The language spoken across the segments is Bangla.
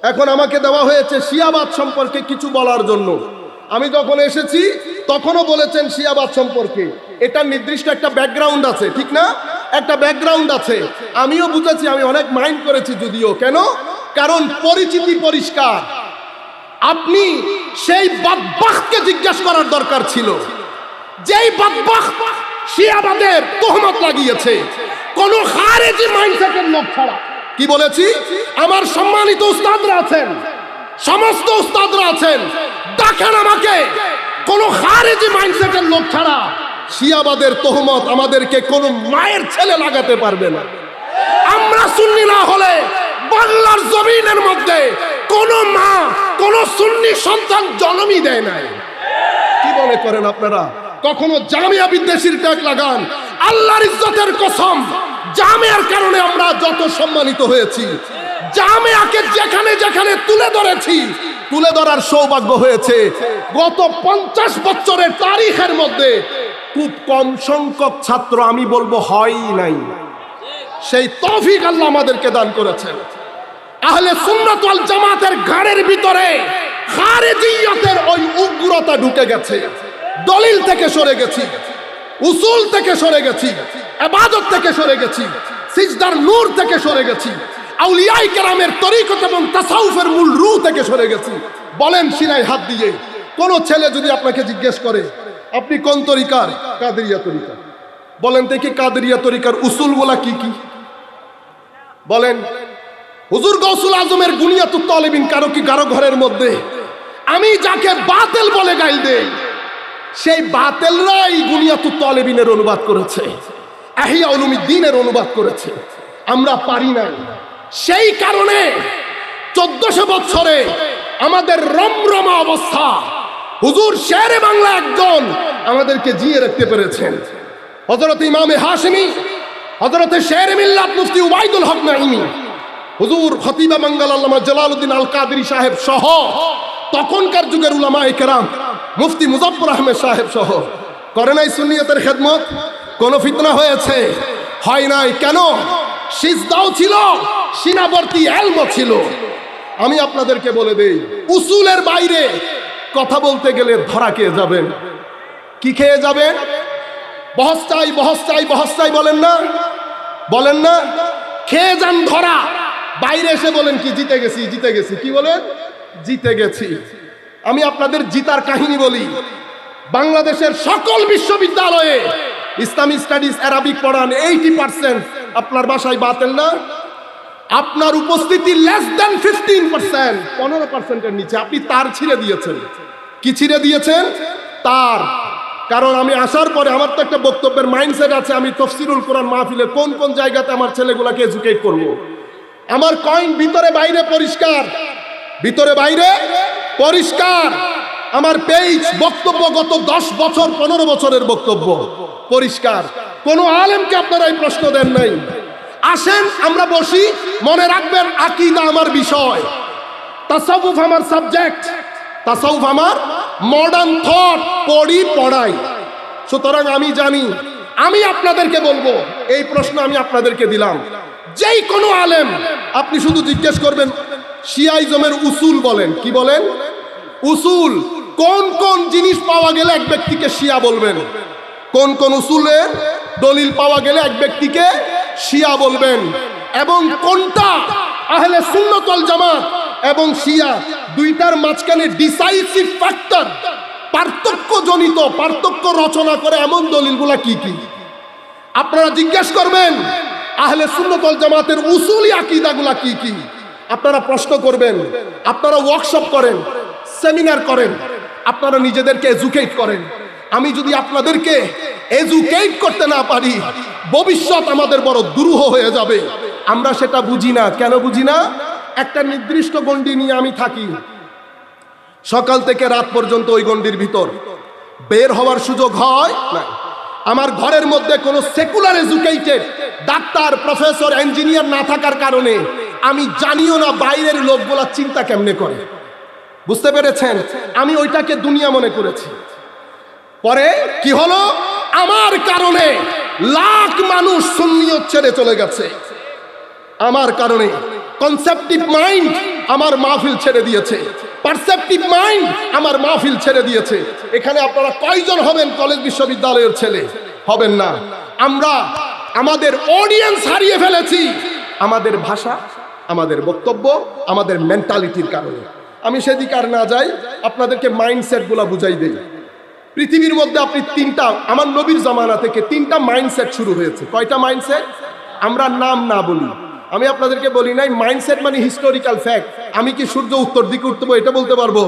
এখন আমাকে দেওয়া হয়েছে শিয়াবাদ সম্পর্কে কিছু বলার জন্য। আমি যখন এসেছি তখনও বলেছেন শিয়াবাদ সম্পর্কে, এটা নির্দিষ্ট একটা ব্যাকগ্রাউন্ড আছে, ঠিক না? একটা ব্যাকগ্রাউন্ড আছে। আমিও বুঝেছি, আমি অনেক মাইন্ড করেছি যদিও। কেন? কারণ পরিচিতি পরিষ্কার। আপনি সেই বাদবাখকে জিজ্ঞাসা করার দরকার ছিল, যেই বাদবাখ শিয়াবাদের তোহমত লাগিয়েছে কোন খারেজি মাইন্ডসেটের লোক ছাড়া। কি বলেছি? আমার সম্মানিত উস্তাদরা আছেন, সমস্ত উস্তাদরা আছেন, দেখেন আমাকে, কোন খারেজি মাইন্ডসেটের লোক ছাড়া শিয়াবাদের তোহমত আমাদেরকে কোন মায়ের ছেলে লাগাতে পারবে না। আমরা সুন্নি না হলে বাংলার জমিনের মধ্যে কোন মা কোন সুন্নি সন্তান জন্মই দেয় নাই। কি মনে করেন আপনারা? কখনো জামিয়া বিদ্বেষীর ট্যাগ লাগান, আল্লাহর ইজ্জতের কসম, জামিয়ার কারণে আমরা যত সম্মানিত হয়েছি, জামিয়াকে যেখানে যেখানে তুলে ধরেছি, তুলে ধরার সৌভাগ্য হয়েছে গত 50 বছরের তারিখের মধ্যে খুব কম সংখ্যক ছাত্র, আমি বলবো হয়ই নাই। সেই তৌফিক আল্লাহ আমাদেরকে দান করেছেন। আহলে সুন্নাত ওয়াল জামাতের ঘাড়ের ভিতরে খারেজিয়তের ওই উগ্রতা ঢুকে গেছে। দলিল থেকে সরে গেছি, উসুল থেকে সরে গেছি, ইবাদত থেকে সরে গেছি, সিজদার নূর থেকে সরে গেছি, আউলিয়ায়ে কেরামের তরিকত এবং তাসাউফের মূল রূহ থেকে সরে গেছি। বলেন সিনায় হাত দিয়ে, কোন ছেলে যদি আপনাকে জিজ্ঞেস করে আপনি কোন তরিকার? কাদেরিয়া তরিকা। বলেন দেখি কাদেরিয়া তরিকার উসুলগুলা কি কি? বলেন। হুজুর গৌসুল আজমের গুনিয়াতুত তালিবিন কারো কি কারো ঘরের মধ্যে? আমি যাকে বাতিল বলে গাইল দেই, সেই বাতিলরাই গুনিয়াতুত তালিবিনের অনুবাদ করেছে, ইহয়া উলুমিদ্দিনের অনুবাদ করেছে। আমরা পারি না। সেই কারণে 1400 বছরে আমাদের রমরমা অবস্থা হুজুর শেরে বাংলা একজন আমাদেরকে জিয়ে রাখতে পেরেছেন। হযরত ইমামে হাশিমি, হযরত শেরে মিল্লাত মুফতি উবাইদুল হক নাঈমি, হুজুর খতিবে বাঙ্গাল আল্লামা জালালউদ্দিন আল কাদেরী সাহেব সহ তখনকার যুগের উলামায়ে কেরাম, মুফতি মুজাফফর আহমেদ সাহেব সহ করে নাই সুন্নিয়তের খেদমত? কোন ফিতনা হয়েছে? হয় নাই। কেন? সিজদাও ছিল, সীমাবর্তী ইলমও ছিল। আমি আপনাদেরকে বলে দেই, উসুলের বাইরে কথা বলতে গেলে ধরা খেয়ে যাবেন। কি খেয়ে যাবেন? বহস চাই, বহস চাই, বহস চাই বলেন না? বলেন না? খেয়ে যান ধরা। বাইরে এসে বলেন কি জিতে গেছি, জিতে গেছি। কি বলেন? জিতে গেছি। আমি আপনাদের জিতার কাহিনী বলি। বাংলাদেশের সকল বিশ্ববিদ্যালয়ে ইসলামী স্টাডিজ আরবিক পড়ান, 80% আপনার বাসায় বাতিল না? আপনার উপস্থিতি লেস দেন 15%, 15%-এর নিচে। আপনি তার ছিঁড়ে দিয়েছেন। কি ছিঁড়ে দিয়েছেন? তার। কারণ আমি আসার পরে আমার তো একটা বক্তব্যের মাইন্ডসেট আছে, আমি তাফসীরুল কোরআন মাহফিলে কোন কোন জায়গাতে আমার ছেলেগুলোকে এডুকেট করব। আমার কয়েন ভিতরে বাইরে পরিষ্কার, ভিতরে বাইরে পরিষ্কার। আমার পেজ বক্তব্য গত 10 বছর 15 বছরের বক্তব্য পরিষ্কার। কোন আলেমকে আপনারা এই প্রশ্ন দেন নাই। আসেন আমরা বসি, মনে রাখবেন আকীদা আমার বিষয়, তাসাউফ আমার সাবজেক্ট, তাসাউফ আমার মডার্ন থট, পড়ি পড়াই। সুতরাং আমি জানি, আমি আপনাদেরকে বলবো, এই প্রশ্ন আমি আপনাদেরকে দিলাম, যেই কোনো আলেম আপনি শুধু জিজ্ঞেস করবেন শিয়াইজমের উসুল বলেন। কি বলেন? উসুল। কোন কোন জিনিস পাওয়া গেলে এক ব্যক্তিকে শিয়া বলবেন? কোন কোন উসুলের দলিল পাওয়া গেলে এক ব্যক্তিকে শিয়া বলবেন? এবং কোনটা আহলে সুন্নাত ওয়াল জামাত এবং শিয়া দুইটার মাঝখানে ডিসাইসিভ ফ্যাক্টর, পার্থক্যজনিত, পার্থক্য রচনা করে এমন দলিলগুলা কি কি? আপনারা জিজ্ঞেস করবেন আহলে সুন্নাত ওয়াল জামাতের উসুলি আকীদাগুলা কি কি? আপনারা প্রশ্ন করবেন, আপনারা ওয়ার্কশপ করেন, সেমিনার করেন, আপনারা নিজেদেরকে এডুকেট করেন। আমি যদি আপনাদেরকে এডুকেট করতে না পারি, ভবিষ্যৎ আমাদের বড় দুরূহ হয়ে যাবে। আমরা সেটা বুঝি না। কেন বুঝি না? একটা নির্দিষ্ট গণ্ডি নিয়ে আমি থাকি, সকাল থেকে রাত পর্যন্ত ওই গণ্ডির ভিতর বের হওয়ার সুযোগ হয় না। আমার ঘরের মধ্যে কোনো secular educated doctor, professor, engineer না থাকার কারণে আমি জানিও না বাইরের লোকগুলা চিন্তা কেমনে করে। বুঝতে পেরেছেন? আমি ওইটাকে দুনিয়া মনে করেছি। পরে কি হলো? আমার কারণে লাখ মানুষ সুন্নিয়ত ছেড়ে চলে গেছে। আমার কারণে কনসেপ্টিভ মাইন্ড আমার মাহফিল ছেড়ে দিয়েছে, পারসেপটিভ মাইন্ড আমার মাহফিল ছেড়ে দিয়েছে। এখানে আপনারা কয়জন হবেন কলেজ বিশ্ববিদ্যালয়ের ছেলে? হবেন না। আমরা আমাদের অডিয়েন্স হারিয়ে ফেলেছি আমাদের ভাষা, আমাদের বক্তব্য, আমাদের মেন্টালিটির কারণে। আমি সেদিকে আর না যাই, আপনাদেরকে মাইন্ডসেট গুলা বুঝাই দেই। পৃথিবীর মধ্যে আপনি তিনটা, আমার নবীর জামানা থেকে তিনটা মাইন্ডসেট শুরু হয়েছে। কয়টা মাইন্ডসেট? আমরা নাম না বলি, আমি আপনাদেরকে বলি নাই মাইন্ডসেট মানে হিস্টোরিক্যাল ফ্যাক্ট। আমি কি সূর্য উত্তর দিকে উঠতে এটা বলতে পারবো?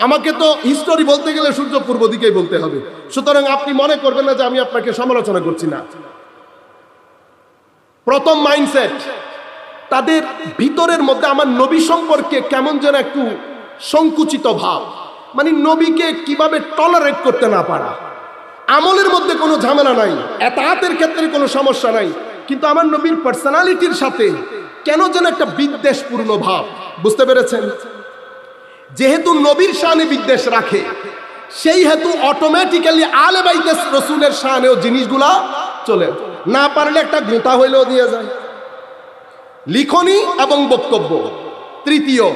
আমাকে তো হিস্টোরি বলতে গেলে সূর্য পূর্ব দিকেই বলতে হবে। সুতরাং আপনি মনে করবেন না যে আমি আপনাকে সমালোচনা করছি না। প্রথম মাইন্ডসেট, তাদের ভিতরের মধ্যে আমার নবী সম্পর্কে কেমন যেন একটু সংকুচিত ভাব, মানে নবীকে কিভাবে টলারেট করতে না পারা। আমলের মধ্যে কোনো ঝামেলা নাই, এতায়াতের ক্ষেত্রে কোনো সমস্যা নাই, কিন্তু আমার নবীর পার্সোনালিটির সাথে কেন যেন একটা বিদ্বেষপূর্ণ ভাব। বুঝতে পেরেছেন? যেহেতু নবীর শানে বিদ্বেষ রাখে, সেই হেতু অটোমেটিক্যালি আলে বাইতে রসুলের শানেও জিনিসগুলা চলে, না পারলে একটা গোঁতা হইলেও দিয়ে যায়। লিখনি এবং বক্তব্য। তৃতীয়,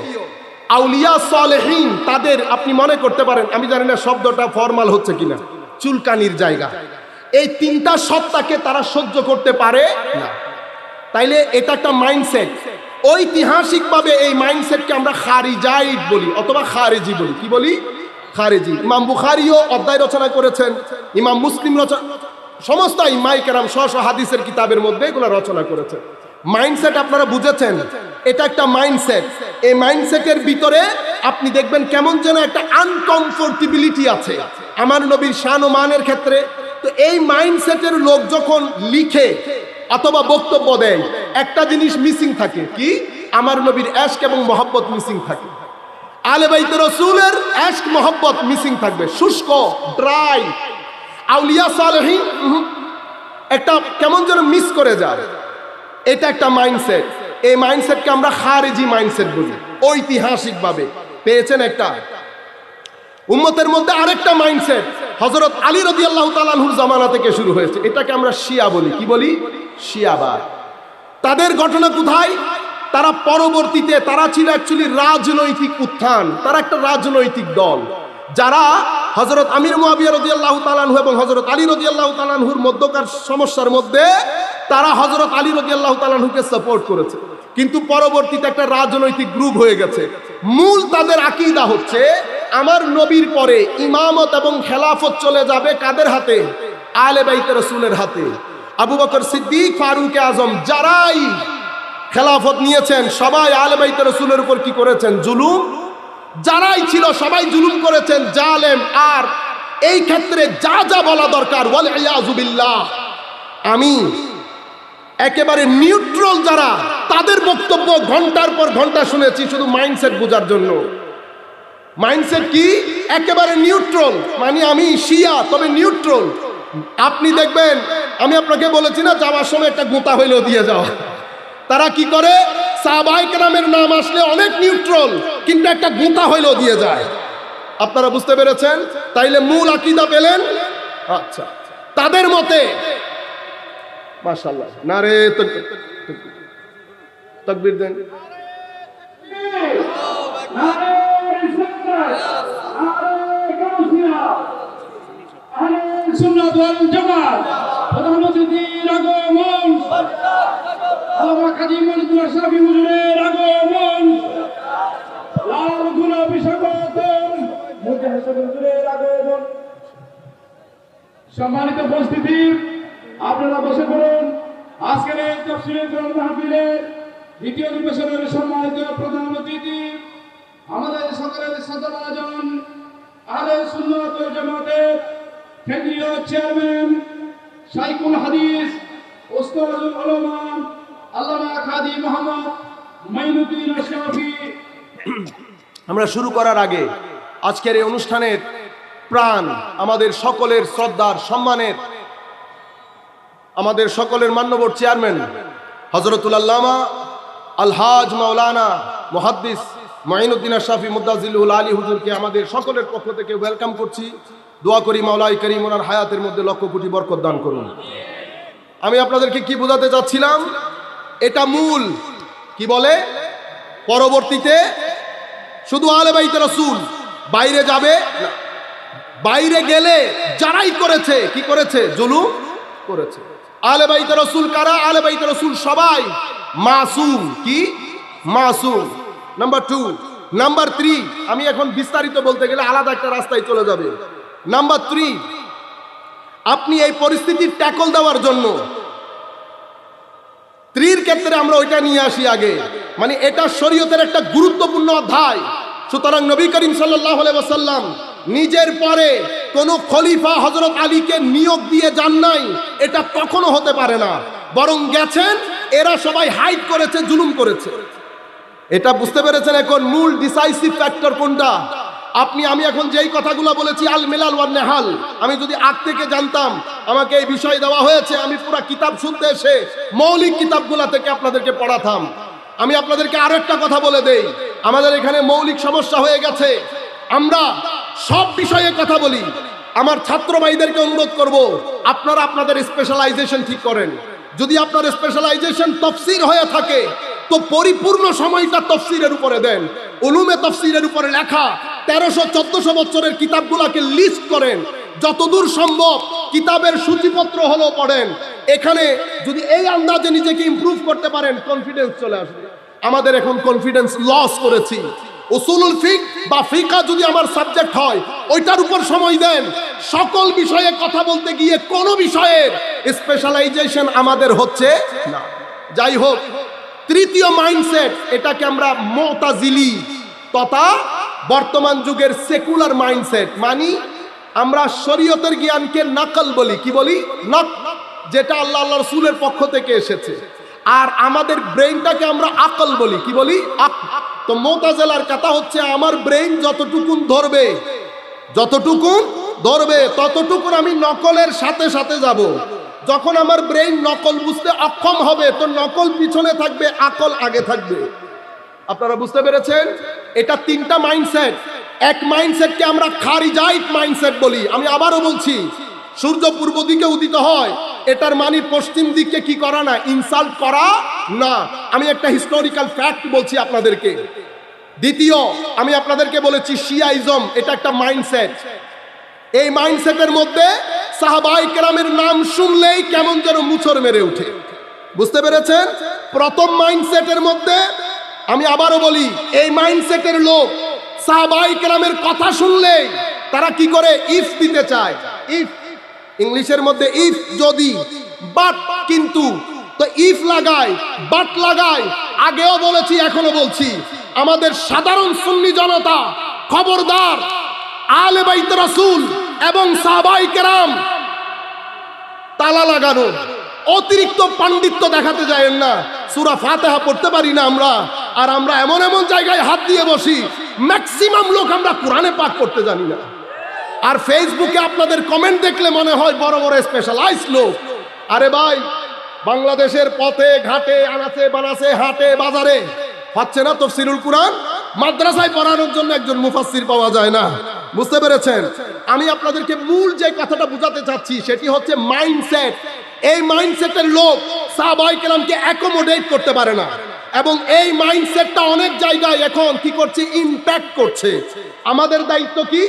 আউলিয়া সালেহীন, তাদের আপনি মনে করতে পারেন, আমি জানি না শব্দটা ফরমাল হচ্ছে কিনা, চুলকানির জায়গা। এই তিনটা সত্তাকে তারা সহ্য করতে পারে না। তাইলে এটা একটা মাইন্ডসেট। ঐতিহাসিকভাবে এই মাইন্ডসেটকে আমরা খারিজাইট বলি অথবা খারেজি বলি। কি বলি? খারেজি। ইমাম বুখারীও অধ্যায় রচনা করেছেন, ইমাম মুসলিম সমস্ত ইমাম কেরাম স্ব স্ব হাদিসের কিতাবের মধ্যে এগুলো রচনা করেছেন। মাইন্ডসেট আপনারা বুঝেছেন, এটা একটা মাইন্ডসেট। এই মাইন্ডসেটের ভিতরে আপনি দেখবেন কেমন যেন একটা আনকমফোর্টেবিলিটি আছে আমার নবীর শান ও মানের ক্ষেত্রে। তো এই মাইন্ডসেটের লোক যখন লিখে অথবা বক্তব্য দেয়, একটা জিনিস মিসিং থাকে। কি? আমার নবীর এশক এবং মহব্বত মিসিং থাকে। আলে বাইতে রাসূলের এশক মহব্বত মিসিং থাকবে, শুষ্ক, ড্রাই। আউলিয়া সালেহীন একটা কেমন যেন মিস করে যায়। এটা একটা মাইন্ডসেট। এই মাইন্ডসেটকে আমরা খারেজি মাইন্ডসেট বলি। ঐতিহাসিকভাবে পেয়েছেন একটা। উম্মতের মধ্যে আরেকটা মাইন্ডসেট হযরত আলী রাদিয়াল্লাহু তাআলা আনহুর জামানা থেকে শুরু হয়েছে। এটাকে আমরা শিয়া বলি। কি বলি? শিয়াবাদ। তাদের ঘটনা কোথায়? তারা পরবর্তীতে, তারা ছিল অ্যাকচুয়ালি রাজনৈতিক উত্থান, তারা একটা রাজনৈতিক দল যারা হযরত আমির মুয়াবিয়া রাদিয়াল্লাহু তাআলা আনহু এবং হযরত আলী রাদিয়াল্লাহু তাআলা আনহুর মধ্যকার সমস্যার মধ্যে তারা হযরত আলী রাদিয়াল্লাহু তাআলা আনহুকে সাপোর্ট করেছে, কিন্তু পরবর্তীতে একটা রাজনৈতিক গ্রুপ হয়ে গেছে। মূল তাদের আকীদা হচ্ছে আমার নবীর পরে ইমামত এবং খেলাফত চলে যাবে কাদের হাতে? আলে বাইতে রাসূলের হাতে। আবু বকর সিদ্দিক, ফারুক আজম যারাই খেলাফত নিয়েছেন সবাই আলে বাইতে রাসূলের উপর কি করেছেন? জুলুম। যারাই ছিল সবাই জুলুম করেছেন, জালেম। আর এই ক্ষেত্রে যা যা বলা দরকার, ওয়াল ইয়াযু বিল্লাহ, আমি একেবারে নিউট্রাল যারা, তাদের বক্তব্য ঘন্টার পর ঘন্টা শুনেছি শুধু মাইন্ডসেট বোঝার জন্য। মাইন্ডসেট কি? একেবারে নিউট্রাল, মানে আমি শিয়া তবে নিউট্রাল। আপনি দেখবেন, আমি আপনাকে বলেছি না যাওয়ার সময় একটা গোঁতা হইলেও দিয়ে যাওয়া। তারা কি করে? সাহাবায়ে কেরামের নাম আসলে অনেক নিউট্রাল, কিন্তু একটা গোঁতা হইলেও দিয়ে যায়। আপনারা বুঝতে পেরেছেন? তাইলে মূল আকীদা পেলেন। আচ্ছা, তাদের মতে মাশাআল্লাহ, নারে তাকবীর দেন। সুন্নাত ওয়াল জামাত, প্রধান অতিথির আগমন, আল্লামা কাজী মনিরুল আশরাফী হুজুরের আগমন, লাল গোলাপী স্বাগতম, মুজাহিদ হুজুরের আগমন। সম্মানিত উপস্থিতি, আপনারা বসে পড়ুন। আজকের এই তাফসীরের মাহফিলের দ্বিতীয় অধিবেশনের সম্মানিত প্রধান অতিথি আমাদের সকলের শ্রদ্ধাভাজন আহলে সুন্নাত ওয়াল জামাতের কেন্দ্রীয় চেয়ারম্যান শাইখুল হাদিস উস্তাদুল উলামা আল্লামা কাজী মুহাম্মদ মাইনুদ্দিন আশরাফী। আমরা শুরু করার আগে আজকের এই অনুষ্ঠানের প্রাণ, আমাদের সকলের শ্রদ্ধার সম্মানের, আমাদের সকলের মান্যবর চেয়ারম্যান হযরতুল আল্লামা আলহাজ মাওলানা মুহাদ্দিস মাইনুদ্দিন আশরাফী মুদাজ্জিলুল আলী হুজুরকে আমাদের সকলের পক্ষ থেকে ওয়েলকাম করছি। দোয়া করি মাওলাই করিম ওনার হায়াতের মধ্যে লক্ষ কোটি বরকত দান করুন। আমি আপনাদেরকে কি বোঝাতে চাচ্ছিলাম, এটা মূল কি বলে, পরবর্তীতে শুধু আহলে বাইতে রাসূল, বাইরে যাবে না। বাইরে গেলে যারাই করেছে কি করেছে, জুলুম করেছে। আহলে বাইতে রাসূল কারা? আহলে বাইতে রাসূল সবাই মাসুম। কি মাসুম? নাম্বার 2। নাম্বার 3, আমি এখন বিস্তারিত বলতে গেলে আলাদা একটা রাস্তায় চলে যাবে। নাম্বার 3, আপনি এই পরিস্থিতির ট্যাকল দেওয়ার জন্য 3 ক্ষেত্রে আমরা ওইটা নিয়ে আসি আগে, মানে এটা শরীয়তের একটা গুরুত্বপূর্ণ অধ্যায়। সুতরাং নবী করিম সাল্লাল্লাহু আলাইহি ওয়াসাল্লাম নিজের পরে কোন খলিফা হযরত আলীকে নিয়োগ দিয়ে যান নাই, এটা কখনো হতে পারে না। বরং গেছেন, এরা সবাই হাইড করেছে, জুলুম করেছে। এটা বুঝতে পেরেছেন? এখন মূল ডিসাইসিভ ফ্যাক্টর কোনটা? আমি এখন যেই কথাগুলো বলেছি আল মিলাল ওয়ান নেহাল, আমি যদি আগ থেকে জানতাম আমাকে এই বিষয় দেওয়া হয়েছে, আমি পুরো কিতাব শুনতে এসে মৌলিক কিতাবগুলা থেকে আপনাদেরকে পড়াতাম। আমি আপনাদেরকে আরো একটা কথা বলে দেই, আমাদের এখানে মৌলিক সমস্যা হয়ে গেছে, আমরা সব বিষয়ে কথা বলি। আমার ছাত্র ভাইদেরকে অনুরোধ করব, আপনারা আপনাদের স্পেশালাইজেশন ঠিক করেন। যদি আপনার স্পেশালাইজেশন তাফসীর হয়ে থাকে তো পরিপূর্ণ সময়টা তাফসীরের উপরে দেন। উলুমে তাফসীরের উপরে লেখা 1300-1400 বছরের কিতাবগুলোকে লিস্ট করেন, যতদূর সম্ভব কিতাবের সূচিপত্র হলো পড়েন। এখানে যদি এই আন্দাজে নিজেকে ইমপ্রুভ করতে পারেন, কনফিডেন্স চলে আসবে। আমাদের এখন কনফিডেন্স লস করেছি। উসুলুল ফিক বা ফিকহ যদি আমার সাবজেক্ট হয়, ওইটার উপর সময় দেন। সকল বিষয়ে কথা বলতে গিয়ে কোন বিষয়ের স্পেশালাইজেশন আমাদের হচ্ছে না। যাই হোক, তৃতীয় মাইন্ডসেট, এটাকে আমরা মুতাজিলি তথা বর্তমান যুগের সেকুলার মাইন্ডসেট মানি। আমরা শরীয়তের জ্ঞানকে নকল বলি। কি বলি? যেটা আল্লাহ আল্লাহ রাসূলের পক্ষ থেকে এসেছে। আর আমাদের ব্রেইনটাকে আমরা আকল বলি। কি বলি? তো মুতাজিলার কথা হচ্ছে আমার ব্রেইন যতটুকুন ধরবে ততটুকুন আমি নকলের সাথে সাথে যাব। যখন আমার ব্রেইন নকল বুঝতে অক্ষম হবে, তো নকল পিছনে থাকবে, আকল আগে থাকবে। আপনারা বুঝতে পেরেছেন? এটা 3টা মাইন্ডসেট। এক মাইন্ডসেটকে আমরা খারিজাইট মাইন্ডসেট বলি। আমি আবারও বলছি, সূর্য পূর্ব দিকে উদিত হয়, এটার মানে পশ্চিম দিকে কি করা না, ইনসাল্ট করা না। আমি একটা হিস্টোরিক্যাল ফ্যাক্ট বলছি আপনাদেরকে। দ্বিতীয়, আমি আপনাদেরকে বলেছি শিয়াইজম, এটা একটা মাইন্ডসেট। এই মাইন্ডসেটের মধ্যে সাহাবায়ে কেরামের নাম শুনলেই কেমন যেন মুছর মেরে ওঠে। বুঝতে পেরেছেন? প্রথম মাইন্ডসেটের মধ্যে, আমি আবারও বলি, এই মাইন্ডসেটের লোক সাহাবায়ে কেরামের কথা শুনলেই তারা কি করে, ইফ দিতে চায়। ইফ ইংলিশের মধ্যে ইফ, যদি, বাট, কিন্তু। তো ইফ লাগায়, বাট লাগায়। আগেও বলেছি, এখনো বলছি, আমাদের সাধারণ সুন্নি জনতা খবরদার, আহলে বাইত রাসূল এবং সাহাবায়ে কেরাম তালা লাগানো, অতিরিক্ত পাণ্ডিত্য দেখাতে যায়েন না। সূরা ফাতিহা পড়তে পারি না আমরা, আর আমরা এমন এমন জায়গায় হাত দিয়ে বসি, ম্যাক্সিমাম লোক আমরা কোরআনে পাক করতে জানি না। আর ফেসবুকে আপনাদের কমেন্ট দেখলে মনে হয় বড় বড় স্পেশালাইজ লোক। আরে ভাই, বাংলাদেশের পথে ঘাটে, আনাচে বানাচে, হাটে বাজারে হচ্ছে না তাফসীরুল কুরআন? মাদ্রাসায় পড়ানোর জন্য একজন মুফাসসির পাওয়া যায় না। বুঝতে পেরেছেন? আমি আপনাদেরকে মূল যে কথাটা বোঝাতে চাচ্ছি সেটি হচ্ছে মাইন্ডসেট। এই মাইন্ডসেটের লোক সাহাবায়ে কেরামকে অ্যাকোমোডেট করতে পারে না, এবং এই মাইন্ডসেটটা অনেক জায়গায় এখন কি করছে, ইমপ্যাক্ট করছে। আমাদের দায়িত্ব কি?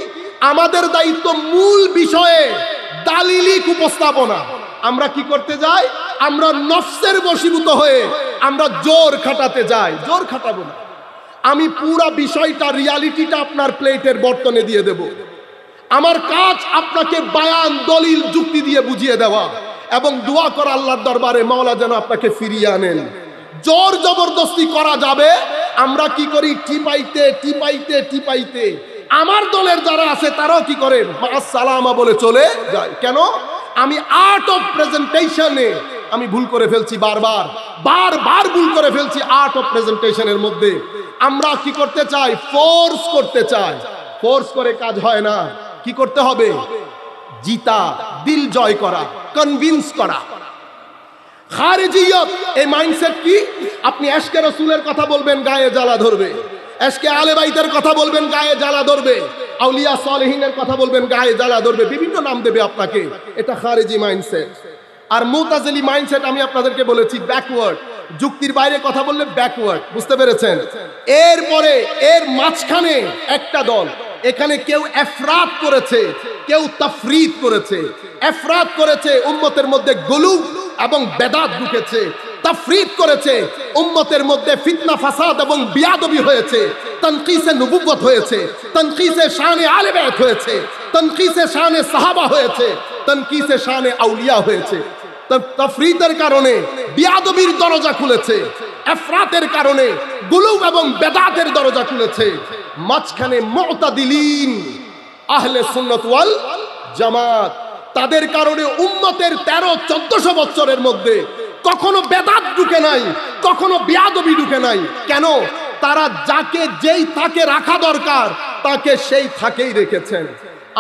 আমাদের দায়িত্ব মূল বিষয়ে দালিলিক উপস্থাপনা। আমরা কি করতে যাই? আমরা নফসের বশীভূত হয়ে আমরা জোর খাটাতে যাই। জোর খাটাবো না। আমি পুরা বিষয়টা, রিয়ালিটিটা আপনার প্লেটের বর্তনে দিয়ে দেব। আমার কাজ আপনাকে বায়ান, দলিল, যুক্তি দিয়ে বুঝিয়ে দেওয়া এবং দোয়া করা আল্লাহর দরবারে, মাওলা যেন আপনাকে ফিরিয়ে আনেন। জোর জবরদস্তি করা যাবে। আমরা কি করি? টিপাইতে আমার দলের যারা আছে তারাও কি করে, আসসালামা বলে চলে যায়। কেন? আমি আর্ট অফ প্রেজেন্টেশনে আমি ভুল করে ফেলছি, বারবার ভুল করে ফেলছি। আর্ট অফ প্রেজেন্টেশনের মধ্যে আমরা কি করতে চাই? ফোর্স করতে চাই। ফোর্স করে কাজ হয় না। কি করতে হবে? জিতা, দিল জয় করা, কনভিন্স করা। খারিজিয়ত, এই মাইন্ডসেট কি? আপনি এশকে রাসূলের কথা বলবেন, গায়ে জ্বালা ধরবে। এশকে আহলে বাইতের কথা বলবেন, গায়ে জ্বালা ধরবে। আউলিয়া সালেহিনের কথা বলবেন, গায়ে জ্বালা ধরবে। বিভিন্ন নাম দেবে আপনাকে। এটা খারিজি মাইন্ডসেট। আর মুতাজিলি মাইন্ডসেট আমি আপনাদেরকে বলেছি ব্যাকওয়ার্ড। যুক্তির বাইরে কথা বললে ব্যাকওয়ার্ড, বুঝতে পেরেছেন? এরপরে এর মাঝখানে একটা দল, এখানে কেউ এফরাত করেছে, কেউ তাফরিদ করেছে। এফরাত করেছে, উম্মতের মধ্যে গুলু এবং বেদাত ঢুকেছে। তাফরিদ করেছে, উম্মতের মধ্যে ফিতনা ফাসাদ এবং বিয়াদবি হয়েছে, তানকিসে নবুওয়াত হয়েছে, তানকিসে শানে আলে বাইত হয়েছে, তানকিসে শানে সাহাবা হয়েছে, তানকিসে শানে আউলিয়া হয়েছে। তাফরিদের কারণে বিয়াদবির দরজা খুলেছে, এফরাতের কারণে গুলু এবং বেদাতের দরজা খুলেছে। মাঝখানে মুতাদিলিন আহলে সুন্নাত ওয়াল জামাত, তাদের কারণে উম্মতের 1300-1400 বছরের মধ্যে কখনো বেদাত ঢুকে নাই, কখনো বিয়াদবি ঢুকে নাই। কেন? তারা যাকে যেই থাকে রাখা দরকার তাকে সেই থাকেই রেখেছেন।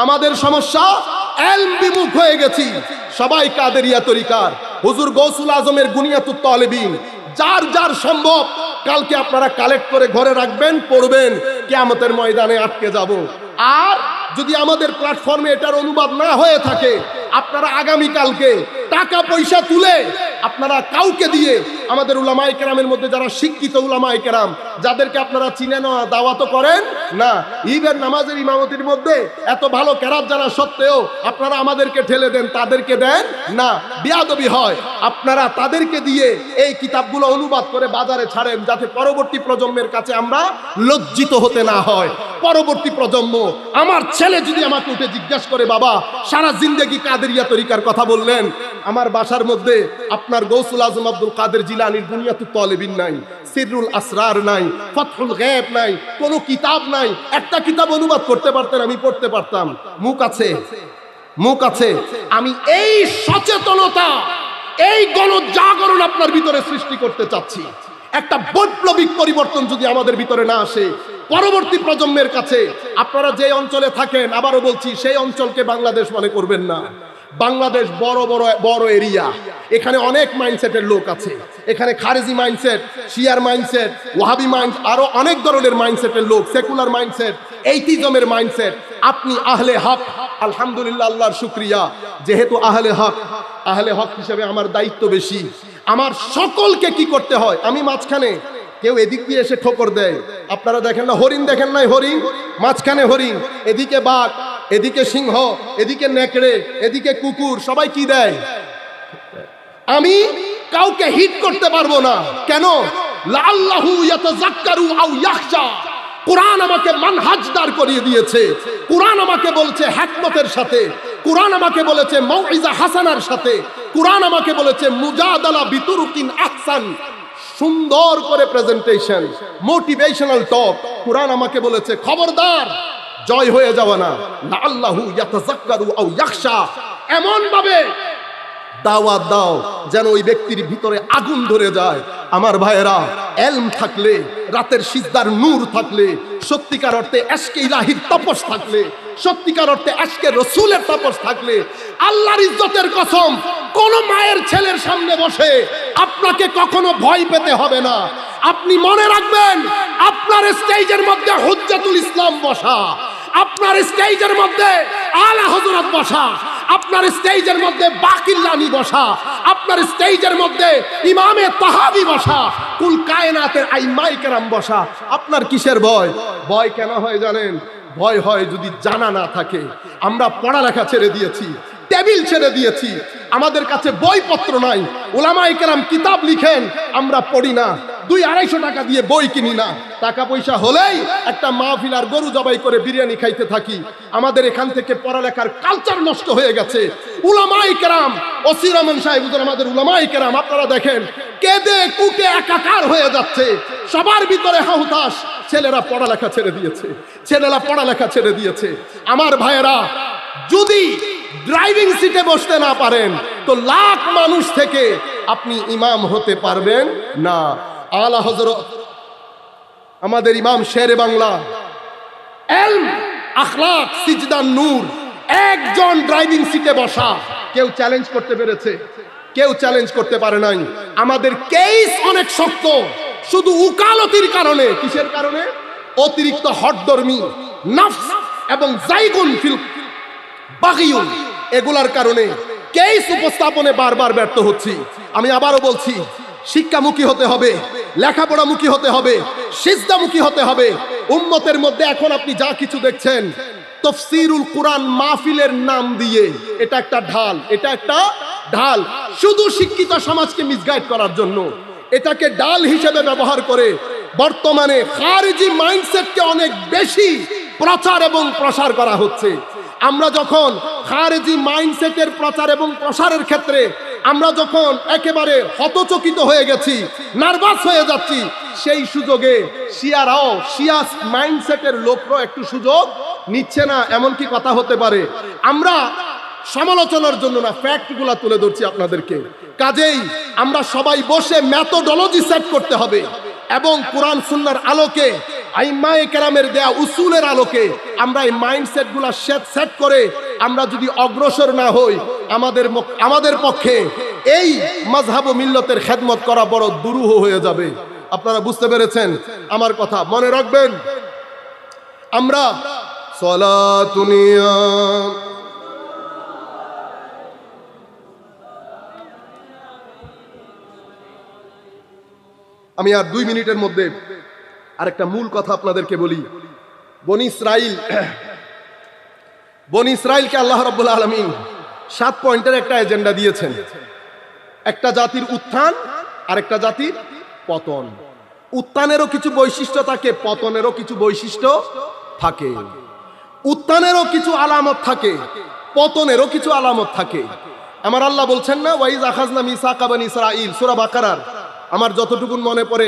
আমাদের সমস্যা, এলম বিমুখ হয়ে গেছি। সবাই কাদেরিয়া তরিকার, হুজুর গৌসুল আজমের গুনিয়াতুত তালেবিন, যার যার সম্ভব কালকে আপনারা কালেক্ট করে ঘরে রাখবেন, পড়বেন, কিয়ামতের ময়দানে আটকে যাব। আর যদি আমাদের প্ল্যাটফর্মে এটার অনুবাদ না হয়ে থাকে, আপনারা আগামী কালকে টাকা পয়সা তুলে আপনারা কাউকে দিয়ে, আমাদের উলামায়ে কেরামের মধ্যে যারা শিক্ষিত উলামায়ে কেরাম, যাদেরকে আপনারা চিনেন না, দাওয়াত করেন না, ঈদের নামাজের ইমামতির মধ্যে এত ভালো কেরাত জানা সত্ত্বেও আপনারা আমাদেরকে ঠেলে দেন, তাদেরকে দেন না, বিয়াদবি হয়। আপনারা তাদেরকে দিয়ে এই কিতাবগুলো অনুবাদ করে বাজারে ছাড়েন, যাতে পরবর্তী প্রজন্মের কাছে আমরা লজ্জিত হতে না হয়। পরবর্তী প্রজন্ম, আমার ছেলে যদি আমাকে উঠে জিজ্ঞাসা করে, বাবা সারা জিন্দেগি কাদেরিয়া তরিকার কথা বললেন, আমার বাসার মধ্যে আপনার গৌসুল আজম আব্দুল কাদের জিলানীর বুনিয়াতুত তালেবিন নাই, সিররুল আসরার নাই, ফাতহুল গায়ব নাই, কোনো কিতাব নাই। একটা কিতাব অনুবাদ করতে পারতেন, আমি পড়তে পারতাম। মুখ আছে, মুখ আছে। আমি এই সচেতনতা, এই গণজাগরণ আপনার ভিতরে সৃষ্টি করতে চাচ্ছি। একটা বৈপ্লবিক পরিবর্তন যদি আমাদের ভিতরে না আসে, পরবর্তী প্রজন্মের কাছে, আপনারা যে অঞ্চলে থাকেন, আবারও বলছি, সেই অঞ্চলকে বাংলাদেশ মনে করবেন না। বাংলাদেশ বড় বড় বড় এরিয়া, এখানে অনেক মাইন্ডসেটের লোক আছে। এখানে খারেজি মাইন্ডসেট, শিয়ার মাইন্ডসেট, ওয়াহাবি মাইন্ড, আরো অনেক ধরনের মাইন্ডসেটের লোক, সেকুলার মাইন্ডসেট, এইটিজমের মাইন্ডসেট। আপনি আহলে হক, আলহামদুলিল্লাহ, আল্লাহর শুকরিয়া, যেহেতু আহলে হক হিসেবে আমার দায়িত্ব বেশি। আমার সকলকে কি করতে হয়, আমি মাঝখানে, কেউ এদিক দিয়ে এসে ঠোকর দেয়, আপনারা দেখেন না, হরিণ দেখেন নাই, হরিণ মাঝখানে হরিণ, এদিকে বাঘ, এদিকে সিংহ, এদিকে নেকড়ে, এদিকে কুকুর, সবাই কি দেয়? আমি কাউকে হিট করতে পারবো না। কেন? লাআল্লাহু ইয়াতাযাক্কারু আও ইয়াখশা। কোরআন আমাকে মানহাজ দাঁড় করিয়ে দিয়েছে। কোরআন আমাকে বলছে হিকমতের সাথে, কোরআন আমাকে বলেছে মাউইজা হাসানার সাথে, কোরআন আমাকে বলেছে মুজাদালা বিতুরুকিন আহসান, সুন্দর করে প্রেজেন্টেশন, মোটিভেশনাল টক। কোরআন আমাকে বলেছে খবরদার জয় হয়ে যাওয়া না, লাআল্লাহু ইয়াতাযাক্কারু আও ইয়াখশা। এমন ভাবে দাওয়াত দাও যেন ওই ব্যক্তির ভিতরে আগুন ধরে যায়। আমার ভাইয়েরা, এলম থাকলে, রাতের সিজদার নূর থাকলে, সত্যিকার অর্থে এশকে ইলাহির তাপস থাকলে, সত্যিকার অর্থে এশকে রসুলের তাপস থাকলে, আল্লাহর ইজ্জতের কসম, কোন মায়ের ছেলের সামনে বসে আপনাকে কখনো ভয় পেতে হবে না। আপনি মনে রাখবেন, আপনার স্টেজের মধ্যে হুজ্জাতুল ইসলাম বসা, আপনার স্টেজের মধ্যে আলা হযরত বসা, আপনার স্টেজের মধ্যে বাকিল্লানি বসা, আপনার স্টেজের মধ্যে ইমামে তাহাবি বসা, কুল কায়নাতের আইম্মাই কেরাম বসা। আপনার কিসের ভয়? ভয় কেন হয় জানেন? ভয় হয় যদি জানা না থাকে। আমরা পড়ালেখা ছেড়ে দিয়েছি, টেবিল ছেড়ে দিয়েছি, আমাদের কাছে বইপত্র নাই। উলামায়ে কেরাম কিতাব লিখেন, আমরা পড়ি না, 200-250 টাকা দিয়ে বই কিনি না। টাকা পয়সা হলেই একটা মাহফিল আর গরু জবাই করে বিরিয়ানি খাইতে থাকি। আমাদের এখান থেকে পড়ালেখার কালচার নষ্ট হয়ে গেছে। উলামায়ে কেরাম, ওসি রহমান সাহেব, আমাদের উলামায়ে কেরাম, আপনারা দেখেন কেঁদে কুটে একাকার হয়ে যাচ্ছে। সবার ভিতরে হাহুতাশ, ছেলেরা পড়ালেখা ছেড়ে দিয়েছে, ছেলেরা পড়ালেখা ছেড়ে দিয়েছে। আমার ভাইয়েরা, যদি ড্রাইভিং সিটে বসতে না পারেন তো লাখ মানুষ থেকে আপনি ইমাম হতে পারবেন না। আলা হযরত আমাদের ইমাম শেরে বাংলা, এলম, আখলাক, সিজদার নূর, একজন ড্রাইভিং সিটে বসা, কেউ চ্যালেঞ্জ করতে পেরেছে? কেউ চ্যালেঞ্জ করতে পারে নাই। আমাদের কেস অনেক শক্ত, শুধু উকালতির কারণে। কিসের কারণে? অতিরিক্ত হটধর্মী নফস এবং জাইগুন ফিল বাগিয়ুন, এগুলার কারণে কেস উপস্থাপনে বারবার ব্যর্থ হচ্ছি। আমি আবারও বলছি, শিক্ষামুখী হতে হবে, লেখাপড়ামুখী হতে হবে, সিজদামুখী হতে হবে। উম্মতের মধ্যে এখন আপনি যা কিছু দেখছেন তাফসীরুল কুরআন মাহফিলের নাম দিয়ে, এটা একটা ঢাল, এটা একটা ঢাল শুধু শিক্ষিত সমাজকে মিসগাইড করার জন্য। এটাকে ডাল হিসেবে ব্যবহার করে বর্তমানে খারিজি মাইন্ডসেটকে অনেক বেশি প্রচার এবং প্রসার করা হচ্ছে। আমরা যখন খারিজি মাইন্ডসেটের প্রচার এবং প্রসারের ক্ষেত্রে আমরা যখন একেবারে হতচকিত হয়ে গেছি, নার্ভাস হয়ে যাচ্ছি, সেই সুযোগে শিয়ারাও, শিয়া মাইন্ডসেটের লোকরাও একটু সুযোগ নিচ্ছে না, এমন কি কথা হতে পারে? আমরা সমালোচনার জন্য না, ফ্যাক্টগুলো তুলে ধরছি আপনাদেরকে। কাজেই আমরা সবাই বসে মেথোডোলজি সেট করতে হবে এবং কোরআন সুন্নাহর আলোকে, আইম্মায়ে কেরামের দেয়া উসুলের আলোকে আমরা এই মাইন্ডসেট গুলা সেট করে আমরা যদি অগ্রসর না হই, আমাদের পক্ষে এই মাযহাব ও মিল্লতের খেদমত করা বড় দুরূহ হয়ে যাবে। আপনারা বুঝতে পেরেছেন আমার কথা? মনে রাখবেন, আমরা সলাতুনিয়া আমি আর 2 মিনিটের মধ্যে আরেকটা মূল কথা আপনাদেরকে বলি। বনি ইসরাইলকে আল্লাহ রাব্বুল আলামিন 7 পয়েন্টের একটা এজেন্ডা দিয়েছেন। একটা জাতির উত্থান, আরেকটা জাতির পতন। উত্থানেরও কিছু বৈশিষ্ট্য থাকে, পতনেরও কিছু বৈশিষ্ট্য থাকে। উত্থানেরও কিছু আলামত থাকে, পতনেরও কিছু আলামত থাকে। আমার আল্লাহ বলছেন না, ওয়াইজ আখাযনা মিসাকা বানি ইসরাঈল, সূরা বাকারার আমার যতটুকু মনে পড়ে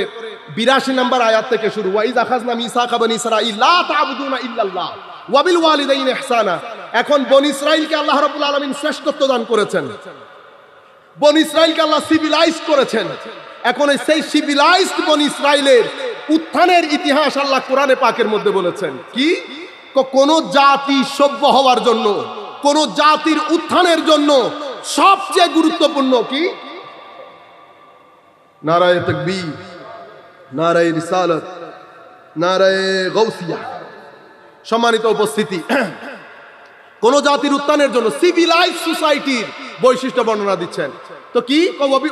82 নম্বর আয়াত থেকে শুরু, ওয়াইজ আখাযনা মিসাকা বানি ইসরাঈল লা তা'বুদুনা ইল্লাল্লাহ ওয়া বিল ওয়ালিদাইনি ইহসানা। এখন বনি ইসরাইলকে আল্লাহ রাব্বুল আলামিন শ্রেষ্ঠত্ব দান করেছেন, বনি ইসরাইলকে আল্লাহ সিভিলাইজ করেছেন। এখন সেই সিভিলাইজড বনি ইসরাইলের উত্থানের ইতিহাস আল্লাহ কোরআনে পাকের মধ্যে বলেছেন। কি? কোন জাতি সভ্য হওয়ার জন্য, কোন জাতির উত্থানের জন্য সবচেয়ে গুরুত্বপূর্ণ কি? নারায়ে তাকবীর, নারায়ে রিসালাত, নারায়ে গাউসিয়া। সম্মানিত উপস্থিতি, কোন জাতির উত্থানের জন্য সিভিলাইজ সোসাইটির বৈশিষ্ট্য বর্ণনা দিচ্ছেন। তো কি?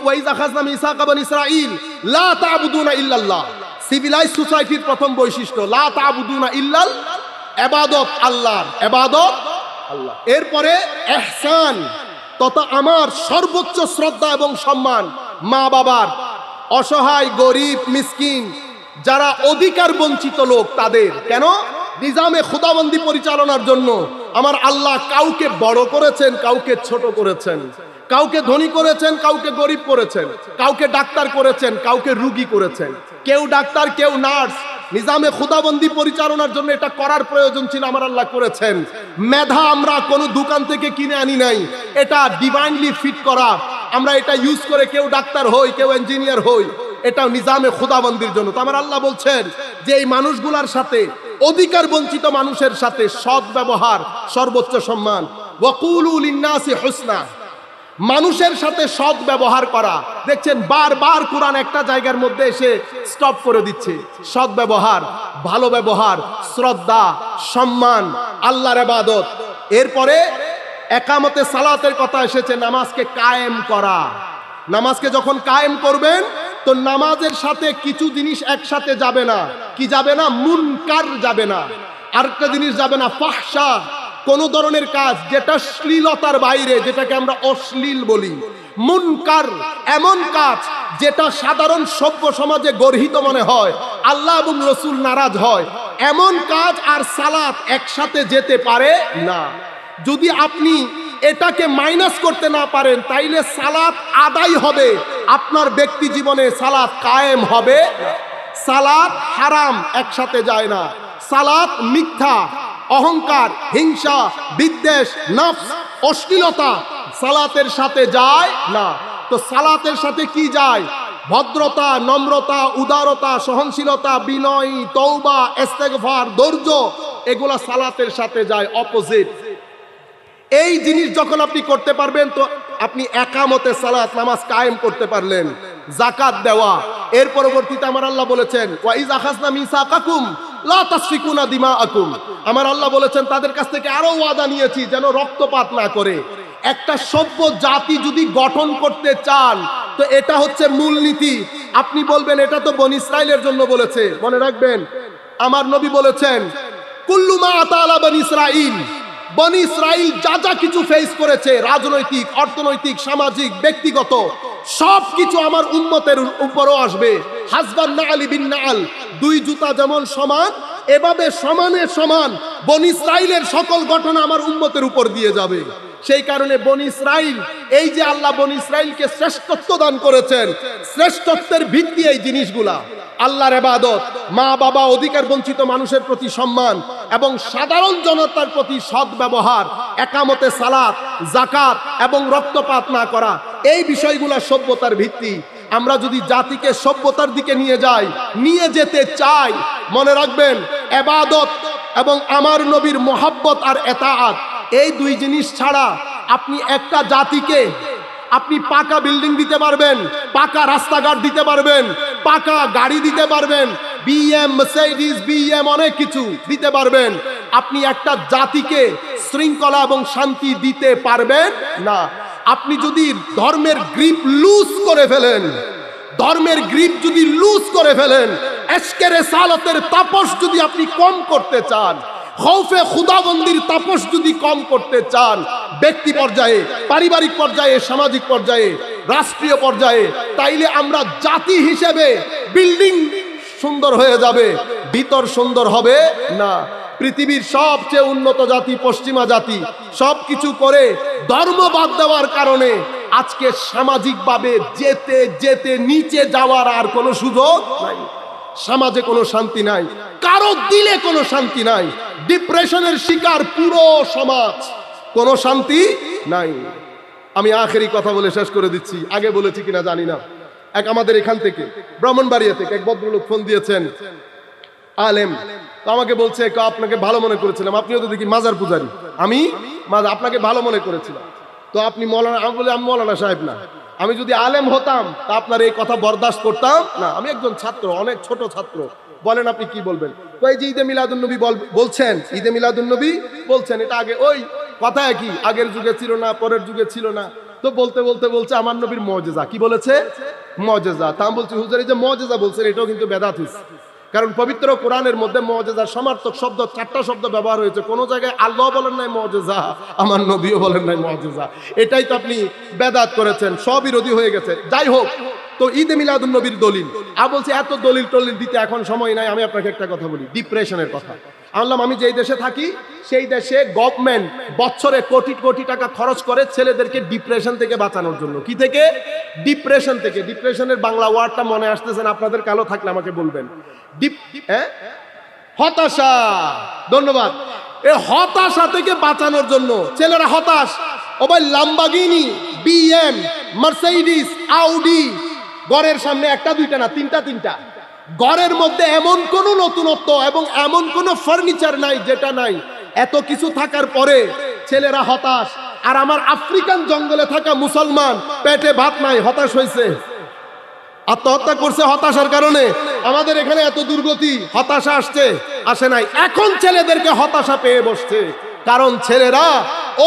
ওয়াইজ আখাযনা মিসাকা বানি ইসরাঈল লা তা'বুদুনা ইল্লাল্লাহ। সিভিলাইজ সোসাইটির প্রথম বৈশিষ্ট্য লা তা'বুদুনা ইল্লাল, ইবাদত আল্লাহর, ইবাদত আল্লাহ। এরপরে ইহসান, তথা আমার সর্বোচ্চ শ্রদ্ধা এবং সম্মান মা বাবার, অসহায় গরিব মিসকিন যারা অধিকার বঞ্চিত লোক তাদের। কেন? নিজামে খুদাবন্দি পরিচালনার জন্য আমার আল্লাহ কাউকে বড় করেছেন, কাউকে ছোট করেছেন, কাউকে ধনী করেছেন, কাউকে গরিব করেছেন, কাউকে ডাক্তার করেছেন, কাউকে রুগী করেছেন। কেউ ডাক্তার, কেউ নার্স। নিজামে খুদাবন্দি পরিচালনার জন্য এটা করার প্রয়োজন ছিল, আমার আল্লাহ করেছেন। মেধা আমরা কোনো দোকান থেকে কিনে আনি নাই, এটা ডিভাইনলি ফিট করা। আমরা এটা ইউজ করে কেউ ডাক্তার হই, কেউ ইঞ্জিনিয়ার হই, এটাও নিজামে খুদাবন্দির জন্য। তো আমার আল্লাহ বলছেন যে এই মানুষগুলার সাথে, অধিকার বঞ্চিত মানুষের সাথে সৎ ব্যবহার সর্বোচ্চ সম্মান। ওয়াকুলু লিন্নাসি হুসনা, মানুষের সাথে সৎ ব্যবহার করা। দেখছেন বারবার কোরআন একটা জায়গার মধ্যে এসে স্টপ করে দিচ্ছে। সৎ ব্যবহার, ভালো ব্যবহার, শ্রদ্ধা, সম্মান, আল্লাহর ইবাদত। এরপরে একামতে সালাতের কথা এসেছে, নামাজকে কায়েম করা। নামাজকে যখন কায়েম করবেন তো নামাজের সাথে কিছু জিনিস একসাথে যাবে না। কি যাবে না? মুনকার যাবে না, আরেকটা জিনিস যাবে না ফাহশা, কোন ধরনের কাজ যেটা শ্লীলতার বাইরে, যেটাকে আমরা অশ্লীল বলি। মুনকার এমন কাজ যেটা সাধারণ সভ্য সমাজে গর্হিত মনে হয়, আল্লাহ এবং রাসূল নারাজ হয়, এমন কাজ আর সালাত একসাথে যেতে পারে না। যদি আপনি এটাকে মাইনাস করতে না পারেন তাইলে সালাত আদায় হবে, আপনার ব্যক্তি জীবনে সালাত কায়েম হবে। সালাত হারাম একসাথে যায় না। সালাত মিথ্যা, অহংকার, হিংসা, বিদ্বেষ, নফস, অশ্লীলতা সালাতের সাথে যায় না। তো সালাতের সাথে কি যায়? ভদ্রতা, নম্রতা, উদারতা, সহনশীলতা, বিনয়, তওবা, ইস্তেগফার, ধৈর্য, এগুলা সালাতের সাথে যায়, অপোজিট। এই জিনিস যখন আপনি করতে পারবেন তো আপনি একামতে সালাত, নামাজ কায়েম করতে পারলেন। যাকাত দেওয়া, এর পরবর্তীতে আমার আল্লাহ বলেছেন ওয়াইজ আখাযনা মিসাকাকুম লা তাসফিকুনা দিমাআকুম। আমার আল্লাহ বলেছেন তাদের কাছ থেকে আরো ওয়াদা নিয়েছি যেন রক্তপাত না করে। একটা সভ্য জাতি যদি গঠন করতে চান তো এটা হচ্ছে মূলনীতি। আপনি বলবেন এটা তো বনি ইসরাইলের জন্য বলেছে, মনে রাখবেন আমার নবী বলেছেন কুল্লু মা আতা আলা বনি ইসরাইল, বনি ইসরাইল যা যা কিছু ফেস করেছে, রাজনৈতিক, অর্থনৈতিক, সামাজিক, ব্যক্তিগত, সব কিছু আমার উম্মতের উপরও আসবে। হাসবান নাআলি বিন নাআল, দুই জুতা যেমন সমান, এভাবে সমানে সমান বনি ইসরাইলের সকল ঘটনা আমার উম্মতের উপর দিয়ে যাবে। সেই কারণে বনি ইসরাইল, এই যে আল্লাহ বনি ইসরাইলকে শ্রেষ্ঠত্ব দান করেছেন, শ্রেষ্ঠত্বের ভিত্তি এই জিনিসগুলা: আল্লাহর ইবাদত, মা বাবা, অধিকার বঞ্চিত মানুষের প্রতি সম্মান এবং সাধারণ জনতার প্রতি সৎ ব্যবহার, একামতে সালাত, যাকাত এবং রক্তপাত না করা, এই বিষয়গুলা সভ্যতার ভিত্তি। আমরা যদি জাতিকে সভ্যতার দিকে নিয়ে যেতে চাই, মনে রাখবেন ইবাদত এবং আমার নবীর মোহাব্বত আর এতাআত, এই দুই জিনিস ছাড়া আপনি একটা জাতিকে আপনি পাকা বিল্ডিং দিতে পারবেন, পাকা রাস্তাঘাট দিতে পারবেন, পাকা গাড়ি দিতে পারবেন, বিএম, মার্সিডিজ, বিএম অনেক কিছু দিতে পারবেন, আপনি একটা জাতিকে শৃঙ্খলা এবং শান্তি দিতে পারবেন না। আপনি যদি ধর্মের গ্রিপ লুজ করে ফেলেন, ধর্মের গ্রিপ যদি লুজ করে ফেলেন, এশকে রিসালাতের তাপস যদি আপনি কম করতে চান, খৌফে খুদাবন্দির তাপস যদি কম করতে চান, ব্যক্তি পর্যায়ে, পারিবারিক পর্যায়ে, সামাজিক পর্যায়ে, রাষ্ট্রীয় পর্যায়ে, তাইলে আমরা জাতি হিসেবে বিল্ডিং সুন্দর হয়ে যাবে, ভিতর সুন্দর হবে না। পৃথিবীর সবচেয়ে উন্নত জাতি পশ্চিমা জাতি, সবকিছু করে ধর্ম বাদ দেওয়ার কারণে আজকে সামাজিকভাবে যেতে যেতে নিচে যাওয়ার আর কোনো সুযোগ নাই। সমাজে কোনো শান্তি নাই, কারো দিলে কোনো শান্তি নাই, ডিপ্রেশনের শিকার পুরো সমাজ, কোনো শান্তি নাই। আমি আখেরি কথা বলে শেষ করে দিচ্ছি, আগে বলেছি কিনা জানি না। এক আমাদের এখান থেকে ব্রাহ্মণবাড়িয়া থেকে এক ভদ্রলোক ফোন দিয়েছেন, আলেম, তো আমাকে বলছে আপনাকে ভালো মনে করেছিলাম, আপনিও তো দেখি মাজার পূজারি, আমি আপনাকে ভালো মনে করেছিলাম, তো আপনি মৌলানা। আমি বলি আমি মৌলানা সাহেব না, আমি যদি আলেম হতাম তা আপনার এই কথা বরদাস্ত করতাম না, আমি একজন ছাত্র, অনেক ছোট ছাত্র, বলেন আপনি কি বলবেন। তো এই যে ঈদে মিলাদুন্নবী বলছেন, ঈদে মিলাদুন্নবী বলছেন, এটা আগে ওই কথা কি আগের যুগে ছিল না, পরের যুগে ছিল না। তো বলতে বলতে বলছে আমার নবীর মুজিজা, কি বলেছে? মুজিজা। তা আমি বলছি হুজুর এই যে মুজিজা বলছেন এটাও কিন্তু বেদাত হইছে, কারণ পবিত্র কোরআনের মধ্যে মুজিজার সমার্থক শব্দ 4টা শব্দ ব্যবহার হয়েছে, কোন জায়গায় আল্লাহ বলেন নাই মুজিজা, আমার নবীও বলেন নাই মুজিজা, এটাই তো আপনি বেদাত করেছেন, স্ববিরোধী হয়ে গেছে। যাই হোক, তো ঈদে মিলাদুন নবীর দলিল বলছি, এত দলিল টলিল দিতে এখন সময় নাই। আমি আপনাকে একটা কথা বলি, ডিপ্রেশনের কথা। আমি যেই দেশে থাকি সেই দেশে গভর্নমেন্ট বছরে কোটি কোটি টাকা খরচ করে ছেলেদেরকে ডিপ্রেশন থেকে বাঁচানোর জন্য। কি থেকে? ডিপ্রেশন থেকে। ডিপ্রেশনের বাংলা ওয়ার্ডটা মনে আসতেছেন আপনাদের, কালো থাকলে আমাকে বলবেন। হতাশা। ধন্যবাদ। এই হতাশা থেকে বাঁচানোর জন্য ছেলেরা হতাশ, ও ভাই লাম্বাগিনি, বিএম, মার্সিডিজ, আউডি, ঘরের সামনে একটা দুইটা না, তিনটা। ঘরের মধ্যে এমন কোন নতুনত্ব এবং এমন কোন ফার্নিচার নাই যেটা নাই। এত কিছু থাকার পরে ছেলেরা হতাশ। আর আমার আফ্রিকান জঙ্গলে থাকা মুসলমান পেটে ভাত নাই, হতাশ হয়েছে, আত্মহত্যা করছে হতাশার কারণে। আমাদের এখানে এত দুর্গতি, হতাশা আসে নাই। এখন ছেলেদেরকে হতাশা পেয়ে বসছে, কারণ ছেলেরা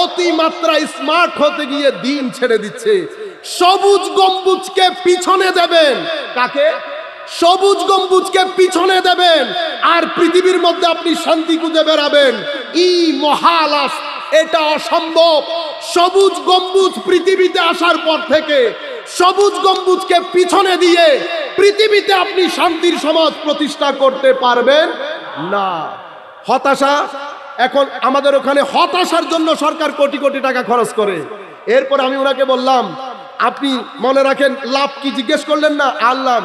অতিমাত্রা স্মার্ট হতে গিয়ে দিন ছেড়ে দিচ্ছে। সবুজ গম্বুজকে পিছনে দেবেন। কাকে? সবুজ গম্বুজকে পিছনে দেবেন, আর পৃথিবীর মধ্যে আপনি শান্তি খুঁজে বেড়াবেন। মহালাস, এটা অসম্ভব। সবুজ গম্বুজ পৃথিবীতে আসার পর থেকে সবুজ গম্বুজকে পিছনে দিয়ে পৃথিবীতে আপনি শান্তির সমাজ প্রতিষ্ঠা করতে পারবেন না। হতাশা। এখন আমাদের ওখানে হতাশার জন্য সরকার কোটি কোটি টাকা খরচ করে। এরপর আমি ওনাকে বললাম, আপনি মনে রাখেন লাভ কি? জিজ্ঞেস করলেন না? আল্লাহ,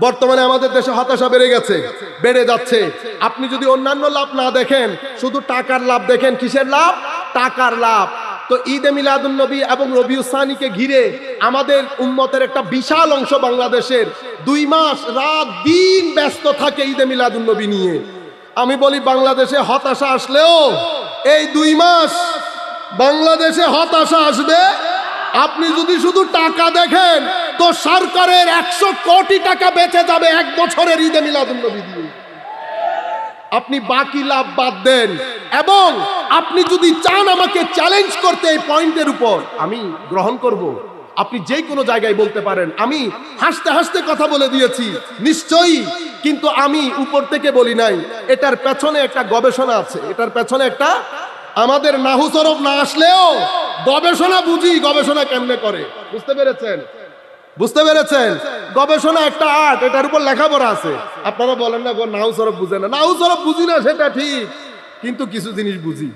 বর্তমানে আমাদের দেশে হতাশা বেড়ে যাচ্ছে। আপনি যদি অন্যান্য লাভ না দেখেন, শুধু টাকার লাভ দেখেন। কিসের লাভ? টাকার লাভ। তো ঈদে মিলাদুন নবী এবং রবিউস সানিকে ঘিরে আমাদের উম্মতের একটা বিশাল অংশ বাংলাদেশের 2 মাস রাত দিন ব্যস্ত থাকে ঈদে মিলাদুন নবী নিয়ে। আমি বলি বাংলাদেশে হতাশা আসলেও এই 2 মাস বাংলাদেশে হতাশা আসবে। আপনি যদি শুধু টাকা দেখেন তো সরকারের 100 কোটি টাকা বেঁচে যাবে 1 বছরের ঈদে মিলাদুন নবী দিয়ে। আপনি বাকি লাভ বাদ দেন, এবং আপনি যদি চান আমাকে চ্যালেঞ্জ করতে এই পয়েন্টের উপর, আমি গ্রহণ করব। আপনি যে কোনো জায়গায় বলতে পারেন। আমি হাসতে হাসতে কথা বলে দিয়েছি নিশ্চয়ই, কিন্তু আমি উপর থেকে বলি নাই। এটার পেছনে একটা গবেষণা আছে, এটার পেছনে একটা, আমাদের নাহু সরফ না আসলেও গবেষণা বুঝি, গবেষণা কেমনে করে, বুঝতে পেরেছেন? বুঝতে পেরেছেন? গবেষণা একটা আর্ট, এটার উপর লেখাপড়া আছে। আপনারা বলেন না নাহু সরফ বুঝে না, নাহু সরফ বুঝি না সেটা ঠিক, কিন্তু কিছু জিনিস বুঝি।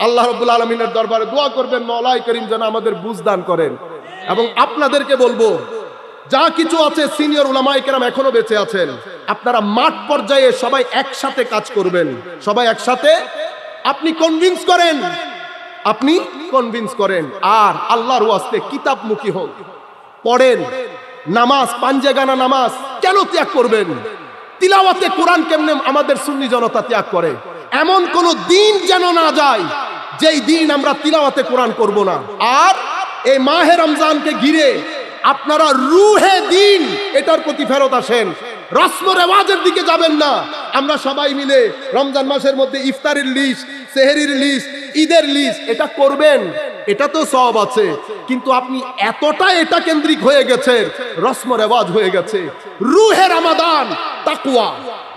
আল্লাহ রাব্বুল আলামিনের দরবারে দোয়া করবেন মওলাই করিম যেন আমাদের বুঝ দান করেন। এবং আপনাদেরকে বলবো, যা কিছু আছে সিনিয়র উলামায়ে কেরাম এখনো বেঁচে আছেন, আপনারা মাঠ পর্যায়ে সবাই একসাথে কাজ করবেন, সবাই একসাথে। আপনি কনভিন্স করেন, আপনি কনভিন্স করেন, আর আল্লাহর ওয়াস্তে কিতাবমুখী হন, পড়েন। নামাজ, পাঞ্জেগানা নামাজ কেন ত্যাগ করবেন? তিলাওয়াতে কোরআন কেমনে আমাদের সুন্নি জনতা ত্যাগ করে? এমন কোন দিন যেন না যায় যেই দিন আমরা তিলাওয়াতে কোরআন করব না। আর এই মাহে রমজানকে ঘিরে আপনারা রুহে দিন এটার প্রতি ফেরত আসেন, রসম রেওয়াজের দিকে যাবেন না। আমরা সবাই মিলে রমজান মাসের মধ্যে ইফতারের লিস্ট, সেহরির লিস্ট, ঈদের লিস্ট এটা করবেন, এটা তো সব আছে, কিন্তু আপনি এতটা এটা কেন্দ্রিক হয়ে গেছে, রসম রেওয়াজ হয়ে গেছে। রুহে রমাদান তাকওয়া,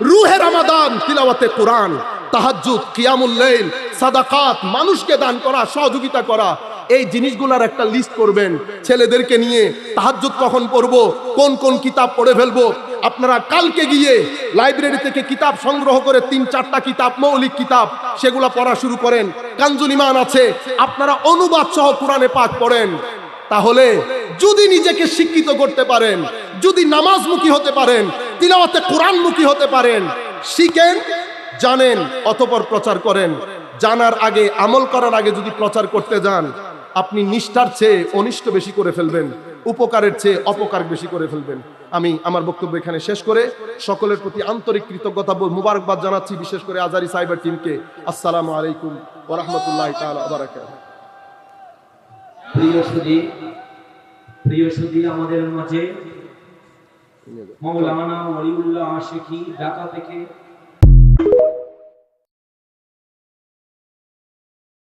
রুহে রমাদান তিলাওয়াতে কোরআন, তাহাজ্জুদ, কিয়ামুল লাইল, সাদাকাত, মানুষকে দান করা, সহযোগিতা করা, এই জিনিসগুলোর একটা লিস্ট করবেন। ছেলেদেরকে নিয়ে তাহাজ্জুদ কখন পড়বো, কোন কোন কিতাব পড়ে ফেলবো। আপনারা কালকে গিয়ে লাইব্রেরি থেকে কিতাব সংগ্রহ করে 3-4টা কিতাব, মৌলিক কিতাব, সেগুলা পড়া শুরু করেন। কানজুল ঈমান আছে, আপনারা অনুবাদ সহ কোরআনে পাক পড়েন। তাহলে যদি নিজেকে শিক্ষিত করতে পারেন, যদি নামাজমুখী হতে পারেন, তিলাওয়াতে কোরআনমুখী হতে পারেন, শিখেন, জানেন, অতঃপর প্রচার করেন। জানার আগে, আমল করার আগে যদি প্রচার করতে যান, আপনি নিষ্ঠার চেয়ে অনিষ্ট বেশি করে ফেলবেন, উপকারের চেয়ে অপকার বেশি করে ফেলবেন। আমি আমার বক্তব্য এখানে শেষ করে সকলের প্রতি আন্তরিক কৃতজ্ঞতা মুবারকবাদ জানাচ্ছি, বিশেষ করে আজারি সাইবার টিমকে। আসসালামু আলাইকুম ওয়া রাহমাতুল্লাহি তাআলা ওয়া বারাকাতুহু। প্রিয় সুধী, আমাদের মাঝে মাওলানা ওয়ালিউল্লাহ আশিকি ঢাকা থেকে